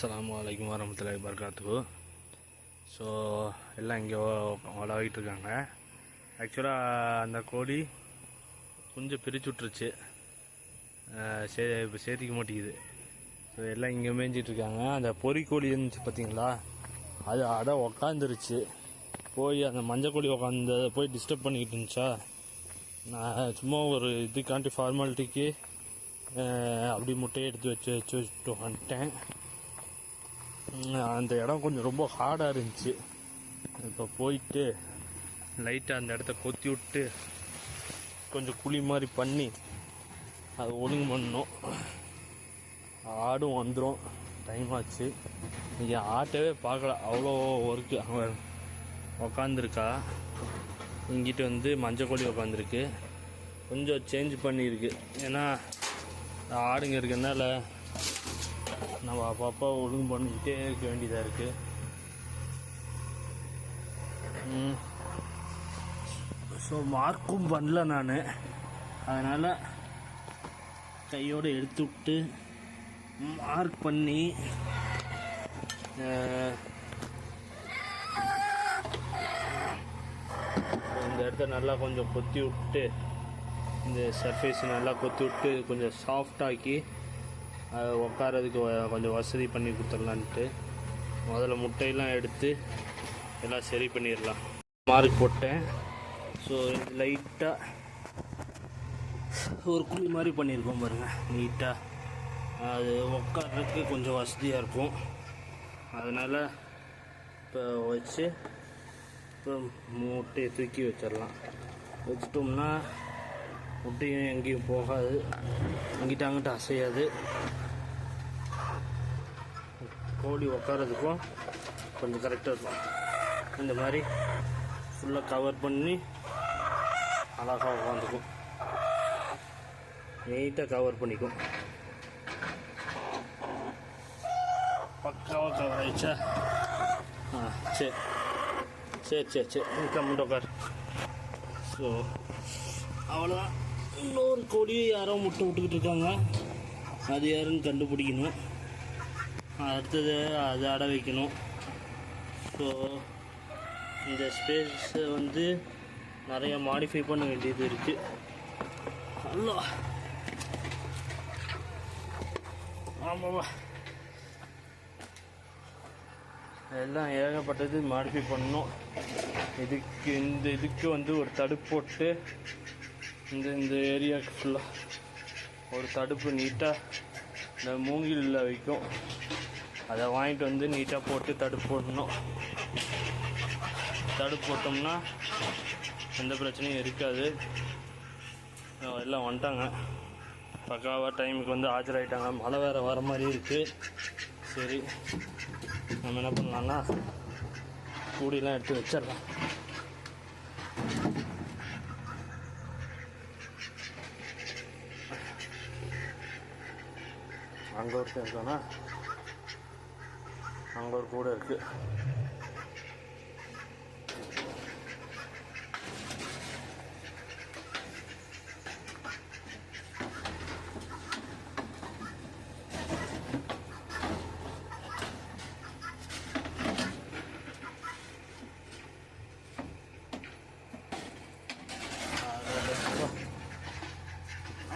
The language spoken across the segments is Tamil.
அஸ்ஸலாமு அலைக்கும் வரமத்துல்லாஹி வபரகாத்துஹு. ஸோ எல்லாம் இங்கே விளாடிட்டு இருக்காங்க. ஆக்சுவலாக அந்த கோழி கொஞ்சம் பிரித்து விட்ருச்சு, சேர்த்திக்க மாட்டேங்குது. ஸோ எல்லாம் இங்கே மேய்ஞ்சிட்ருக்காங்க. அந்த பொறிக்கோழி இருந்துச்சு பார்த்தீங்களா, அதை உக்காந்துருச்சு. போய் அந்த மஞ்சள் கோழி உக்காந்து போய் டிஸ்டர்ப் பண்ணிக்கிட்டு இருந்துச்சா, நான் சும்மா ஒரு இதுக்காண்டி ஃபார்மாலிட்டிக்கு அப்படி முட்டையை எடுத்து வச்சுட்டு வந்துட்டேன். அந்த இடம் கொஞ்சம் ரொம்ப ஹார்டாக இருந்துச்சு. இப்போ போயிட்டு லைட்டாக அந்த இடத்த கொத்தி விட்டு கொஞ்சம் குழி மாதிரி பண்ணி அதை ஒழுங்கு பண்ணணும். ஆடும் வந்துடும், டைம் ஆச்சு. இங்கே ஆட்டவே பார்க்கல, அவ்வளோ ஒர்க்கு. அவன் உக்காந்துருக்கா, இங்கிட்டு வந்து மஞ்சள் கோழி உக்காந்துருக்கு. கொஞ்சம் சேஞ்ச் பண்ணியிருக்கு, ஏன்னா ஆடுங்க இருக்கிறதுனால நம்ம அப்பப்போ ஒழுங்கு பண்ணிக்கிட்டே இருக்க வேண்டியதாக இருக்குது. ஸோ மார்க்கும் பண்ணல நான், அதனால் கையோடு எடுத்து விட்டு மார்க் பண்ணி இந்த இடத்த நல்லா கொஞ்சம் கொத்தி விட்டு, இந்த சர்ஃபேஸ் நல்லா கொத்தி விட்டு கொஞ்சம் சாஃப்டாக்கி அதை உட்காரதுக்கு கொஞ்சம் வசதி பண்ணி கொடுத்துடலான்ட்டு முதல்ல முட்டையெல்லாம் எடுத்து எல்லாம் சரி பண்ணிடலாம். மார்க் போட்டேன். ஸோ லைட்டாக ஒரு குழி மாதிரி பண்ணியிருக்கோம் பாருங்கள், நீட்டாக. அது உட்கார்றதுக்கு கொஞ்சம் வசதியாக இருக்கும். அதனால் இப்போ வச்சு இப்போ முட்டையை தூக்கி வச்சிடலாம். வச்சிட்டோம்னா முட்டையும் எங்கேயும் போகாது, இங்கிட்ட அங்கிட்ட அசையாது. கோழி உட்காரதுக்கும் கொஞ்சம் கரெக்டாக இருக்கும். இந்த மாதிரி ஃபுல்லாக கவர் பண்ணி அழகாக உட்காந்துக்கும், நீட்டாக கவர் பண்ணிக்கும். பக்காவாக கவர் ஆயிடுச்சா? சரி சரி சரி சரி கம்மிட்டு உட்கார். ஸோ அவ்வளோதான். இன்னொரு கோழியை யாரோ முட்டை விட்டுக்கிட்டு இருக்காங்க, அது யாருன்னு கண்டுபிடிக்கணும். அடுத்தது அதை அடை வைக்கணும். ஸோ இந்த ஸ்பேஸை வந்து நிறைய மாடிஃபை பண்ண வேண்டியது இருக்குது. அல்லா ஆமாவா, எல்லாம் ஏகப்பட்டது மாடிஃபை பண்ணணும். இதுக்கு வந்து ஒரு தடுப்பு போட்டு இந்த ஏரியாவுக்கு ஃபுல்லாக ஒரு தடுப்பு நீட்டாக இந்த மூங்கிலில் வைக்கும், அதை வாங்கிட்டு வந்து நீட்டாக போட்டு தடுப்பு போடணும். தடுப்பு போட்டோம்னா எந்த பிரச்சனையும் இருக்காது. எல்லாம் வந்துட்டாங்க, பக்காவாக டைமுக்கு வந்து ஆஜராகிட்டாங்க. மழை வேறு வர மாதிரி இருக்குது. சரி, நம்ம என்ன பண்ணலான்னா கூடியெல்லாம் எடுத்து வச்சிடலாம். அங்கே ஒருத்தர் இருக்கானா, அங்கே ஒரு கூட இருக்குது.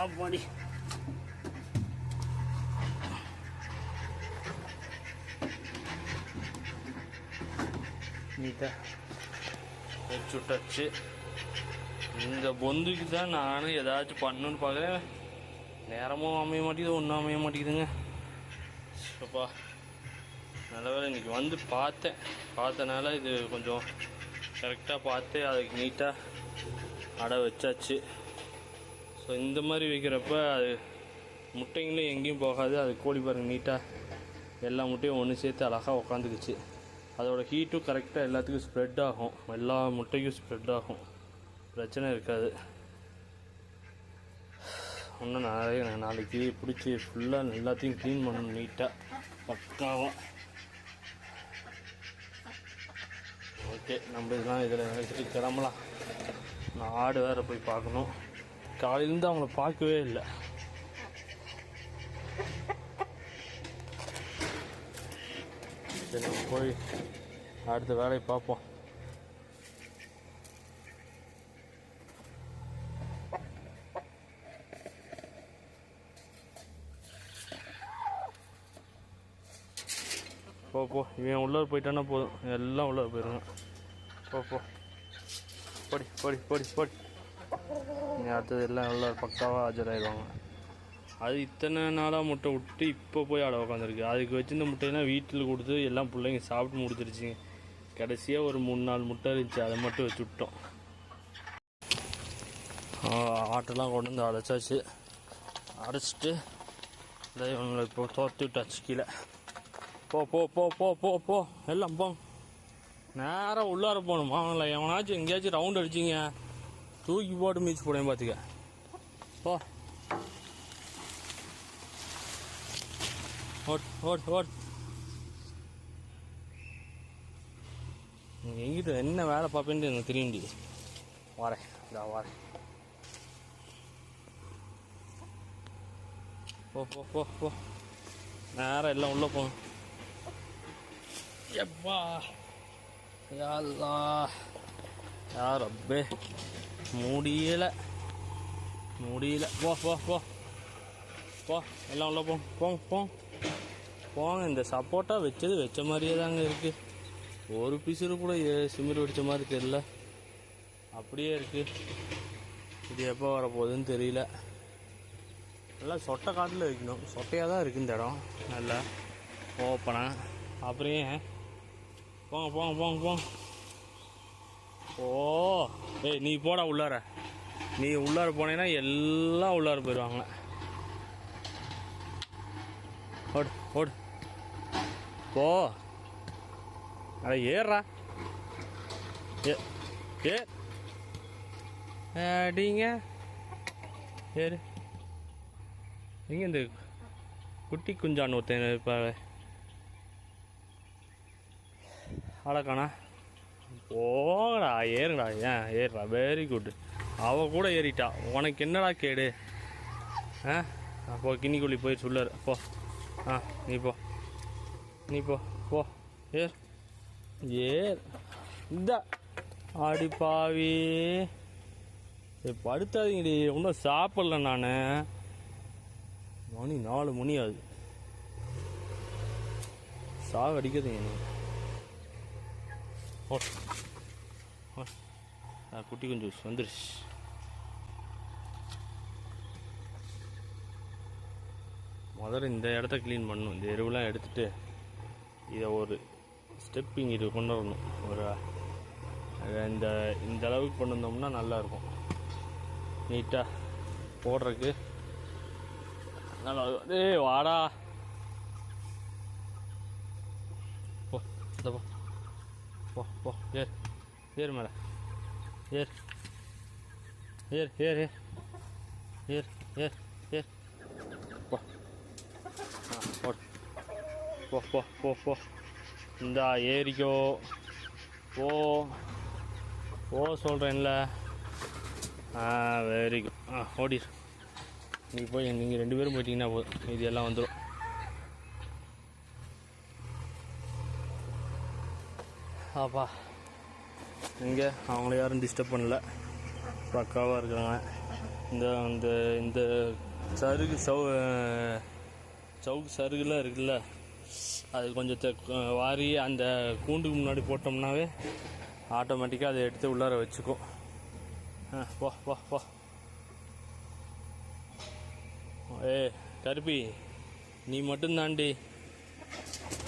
ஆப்பாடி நீட்டாக வச்சு விட்டாச்சு. இந்த பொந்துக்கு தான் நானும் ஏதாச்சும் பண்ணணுன்னு பார்க்குறேன். நேரமும் அமைய மாட்டேங்குது, ஒன்றும் அமைய மாட்டேங்குதுங்க. அப்பா நல்ல வேலை இன்றைக்கி வந்து பார்த்தனால இது கொஞ்சம் கரெக்டாக பார்த்து அதுக்கு நீட்டாக அடை வச்சாச்சு. ஸோ இந்த மாதிரி வைக்கிறப்ப அது முட்டைங்களும் எங்கேயும் போகாது. அது கோழி பாருங்க நீட்டாக எல்லா முட்டையும் ஒன்று சேர்த்து அழகாக உக்காந்துக்குச்சு. அதோடய ஹீட்டும் கரெக்டாக எல்லாத்துக்கும் ஸ்ப்ரெட் ஆகும், எல்லா முட்டைக்கும் ஸ்ப்ரெட் ஆகும், பிரச்சனை இருக்காது. இன்னும் நாளைக்கு பிடிச்சி ஃபுல்லாக எல்லாத்தையும் க்ளீன் பண்ணணும் நீட்டாக பக்காவாக. ஓகே, நம்ம இதெல்லாம் இதில் வச்சுட்டு கிளம்பலாம். நான் ஆடு வேறு போய் பார்க்கணும். காலையிலேருந்து அவங்கள பார்க்கவே இல்லை. சரி போய் அடுத்த வேலையை பார்ப்போம். போ இவன் உள்ளே போயிட்டானா போதும், எல்லாம் உள்ளே போயிடுங்க. போ படி படி படி படி. நீ அடுத்தது எல்லாம் எவ்வளோ பக்காவாக ஆஜராகிடுவாங்க. அது இத்தனை நாளாக முட்டை விட்டு இப்போ போய் ஆட உட்காந்துருக்கு. அதுக்கு வச்சிருந்த முட்டையெல்லாம் வீட்டில் கொடுத்து எல்லாம் பிள்ளைங்க சாப்பிட்டு முடிச்சிருச்சுங்க. கடைசியாக ஒரு 3-4 முட்டை இருந்துச்சு, அதை மட்டும் வச்சு விட்டோம். ஆட்டெல்லாம் கொண்டு வந்து அடைச்சாச்சு. அடைச்சிட்டு இவங்களை இப்போ தோர்த்து விட்டாச்சு கீழே. போ போ போ போ போ போ எல்லாம் போ. நேராக உள்ளார போகணுமா? அவங்கள எவனாச்சும் எங்கேயாச்சும் ரவுண்ட் அடிச்சிங்க தூக்கி போட்டு மீச்சு போடுவேன் பார்த்துக்க. போ ஓட் ஓட் ஓட். நீங்கள் எங்கிட்ட என்ன வேலை பார்ப்பேன்ட்டு எனக்கு தெரியும்டி. வரேன் இதா வரேன். போ போ போ போ நேரம் எல்லாம் உள்ளே போகணும். எப்பா யார் அப்பே முடியல. போ போ போ போ எல்லாம் உள்ள போங்க. இந்த சப்போட்டா வச்ச மாதிரியே தாங்க இருக்குது. ஒரு பீஸில் கூட சிமிர் வெடித்த மாதிரி தெரியல, அப்படியே இருக்குது. இது எப்போ வரப்போகுதுன்னு தெரியல. நல்லா சொட்டை காட்டில் வைக்கணும். சொட்டையாக தான் இருக்குது இந்த இடம், நல்லா ஓப்பனாக. அப்புறம் போங்க போங்க போங்க போங்க. ஏய் நீ போடா உள்ளார. நீ உள்ளார போனேன்னா எல்லாம் உள்ளார போயிடுவாங்க. ஓடு ஓடு போ. அட ஏறா ஏ அடிங்க ஏறு. எங்கே இந்த குட்டி குஞ்சான்னு ஒருத்தன் இருப்பாள் அழகாண்ணா. போங்கடா ஏறுங்கடா. ஏன் ஏறுறா? Very good. அவள் கூட ஏறிட்டா. உனக்கு என்னடா கேடு? அப்போ கிண்ணிக்குள்ளி போய் சொல்லாரு. போ நீ போ போ ஏர் இந்த ஆடி பாவி. படுத்தாதீங்கடி, ஒன்றும் சாப்பிடல நான். மணி 4 மணி ஆகுது. சாக அடிக்காதீங்க நீ. குட்டி கொஞ்சம் வந்துருச்சு. முதல்ல இந்த இடத்த க்ளீன் பண்ணணும். இந்த எருவெலாம் எடுத்துகிட்டு இதை ஒரு ஸ்டெப்பிங் இது கொண்டு வரணும். ஒரு இந்த அளவுக்கு கொண்டு வந்தோம்னா நல்லாயிருக்கும். நீட்டாக போடுறதுக்கு நல்லா. ஏய் வாடா போ இந்த போ போ ஏறு மேலே ஏர் ஏர் ஏர் ஏர் ஏர் ஏர் ஏர் போ. போ போ போ போ. இந்தா ஏறிக்கோ. போ போ சொல்கிறேன்ல. Very good. ஓடிடு. நீங்கள் 2 பேரும் போயிட்டீங்கன்னா போதும், இது எல்லாம் வந்துடும். அப்பா இங்கே அவங்கள யாரும் டிஸ்டர்ப் பண்ணல, பக்காவாக இருக்காங்க. இந்த சருகு சவுக்கு சருகுலாம் இருக்குல்ல, அது கொஞ்சம் வாரி அந்த கூண்டுக்கு முன்னாடி போட்டோம்னாவே ஆட்டோமேட்டிக்காக அதை எடுத்து உள்ளார வச்சுக்கும். போ போ போ. கருப்பி நீ மட்டும்தாண்டி,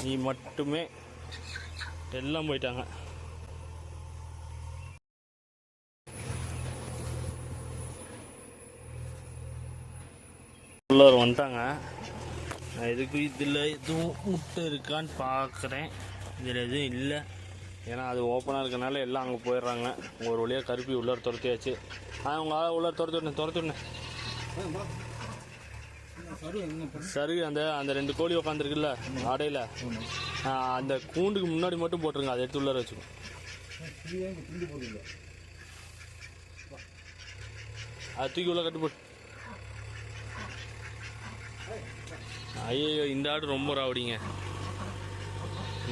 நீ மட்டுமே. எல்லாம் போயிட்டாங்க. உள்ளார வந்துட்டாங்க. நான் இதில் எதுவும் முட்டை இருக்கான்னு பார்க்குறேன். இதில் எதுவும் இல்லை, ஏன்னா அது ஓப்பனாக இருக்கனால எல்லாம் அங்கே போயிடுறாங்க. ஒரு வழியாக கருப்பி உள்ளார துரத்தியாச்சு. அவங்க உள்ளார துரத்துடனே சருகு அந்த 2 கோழி உட்காந்துருக்குல்ல ஆடையில், அந்த கூண்டுக்கு முன்னாடி மட்டும் போட்டுருங்க. அதை எடுத்து உள்ளார வச்சுக்கோ. அது தூக்கி உள்ள கட்டு போட்டு. ஐயோ இந்த ஆடு ரொம்ப ராவடிங்க.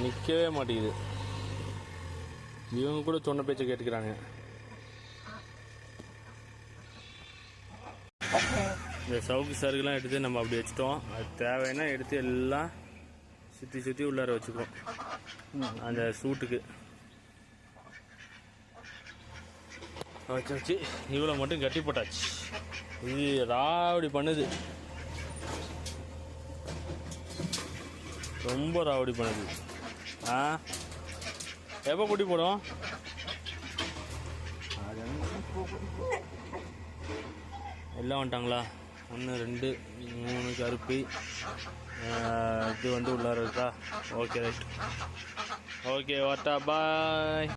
நிற்கவே மாட்டேங்குது. இவங்க கூட சொன்ன பேச்சை கேட்டுக்கிறாங்க. இந்த சவுக்கு சருகுலாம் எடுத்து நம்ம அப்படி வச்சுட்டோம். அது தேவைன்னா எடுத்து எல்லாம் சுற்றி சுற்றி உள்ளார வச்சுக்குவோம் அந்த சூட்டுக்கு வச்சு. இவ்வளோ மட்டும் கட்டி போட்டாச்சு. இது ராவடி பண்ணுது, ரொம்ப ராவடி பண்ணுது. எப்போ குட்டி போடும்? எல்லாம் வந்துட்டாங்களா? 1 2 3 கருப்பி இது உள்ளார இருக்கா? Okay right. ஓகே வாட்டா பாய்.